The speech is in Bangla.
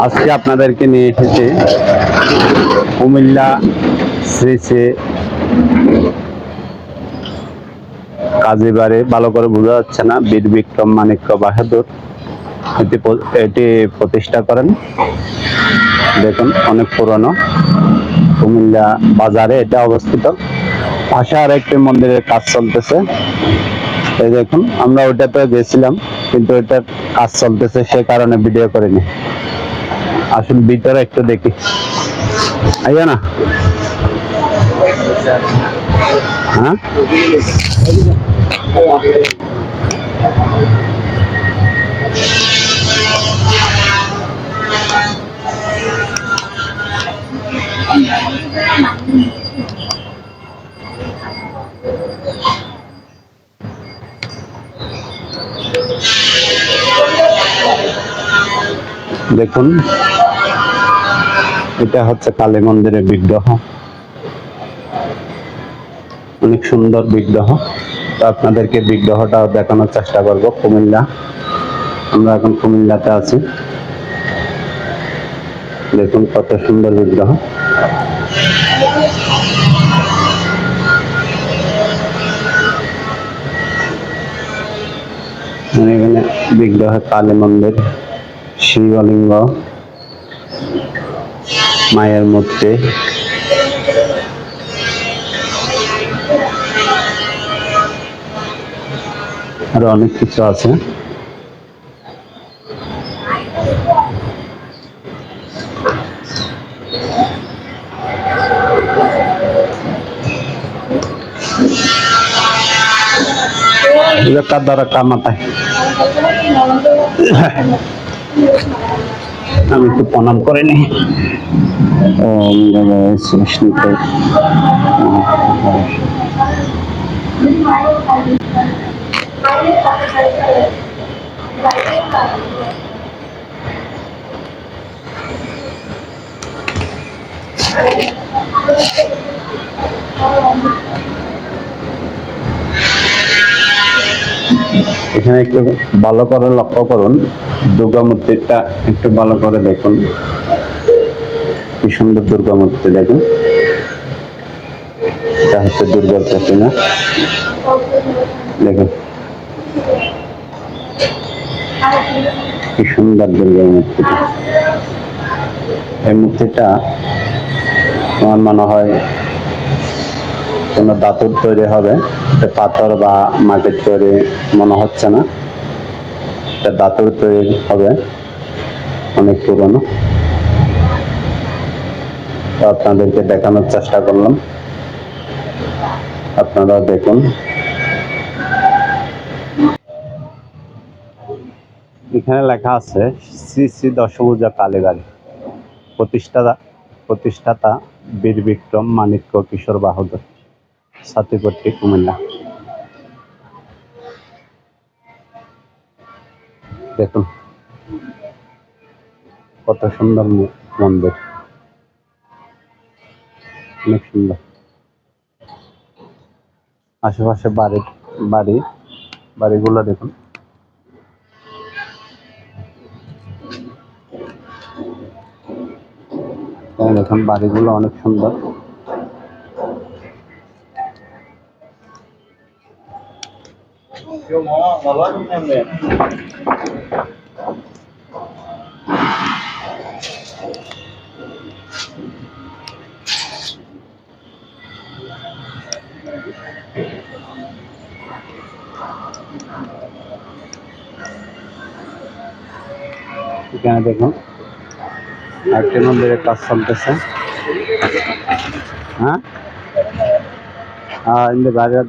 আজকে আপনাদেরকে নিয়ে এসেছি কুমিল্লা শ্রী শ্রী কাজীবাড়ি, ভালো করে বোঝা যাচ্ছে না, বীর বিক্রম মানিক্য বাহাদুর এটি প্রতিষ্ঠা করেন। দেখুন অনেক পুরনো, কুমিল্লা বাজারে এটা অবস্থিত। পাশে আর একটি মন্দিরের কাজ চলতেছে। এই দেখুন, আমরা ওইটাতে গেছিলাম কিন্তু ওইটার কাজ চলতেছে, সে কারণে ভিডিও করিনি। আসুন ভিতরে একটু দেখি, আইয়া না। হ্যাঁ, দেখুন এটা হচ্ছে কালী মন্দিরের বিগ্রহ, অনেক সুন্দর বিগ্রহ। তো আপনাদেরকে বিগ্রহটা দেখানোর চেষ্টা করব। কুমিল্লা, আমরা এখন কুমিল্লাতে আছি। দেখুন কত সুন্দর বিগ্রহ। এখানে বিগ্রহ, কালী মন্দির, শিবলিঙ্গ, মায়ের মূর্তি, আরো অনেক কিছু আছে। দ্বারা কামাতায় আমি একটু প্রণাম করে নি। এখানে একটু ভালো করে লক্ষ্য করুন, দুর্গা মূর্তিটা একটু ভালো করে দেখুন, কি সুন্দর দুর্গা মূর্তি। দেখুন এটা হচ্ছে দুর্গার প্রতিমা। দেখুন কি সুন্দর দুর্গার মূর্তিটা। এই মূর্তিটা আমার মনে হয় কোন ধাতুর তৈরি হবে, পাথর বা মাটির তৈরি মনে হচ্ছে না, এটা ধাতুর তৈরি হবে, অনেক পুরনো। তো আপনাদেরকে দেখানোর চেষ্টা করলাম, আপনারা দেখুন। এখানে লেখা আছে শ্রী শ্রী দশভুজা কালীবাড়ি, প্রতিষ্ঠাতা বীর বিক্রম মানিক্য কিশোর বাহাদুর, ছাতিপট্টি, কুমিল্লা। দেখুন কত সুন্দর মন্দির, অনেক সুন্দর। আশেপাশে বাড়িগুলো দেখুন। দেখুন বাড়িগুলো অনেক সুন্দর। এখানে দেখুন আরেকটি মন্দিরের কাজ চলতেছে। হ্যাঁ, বাইরে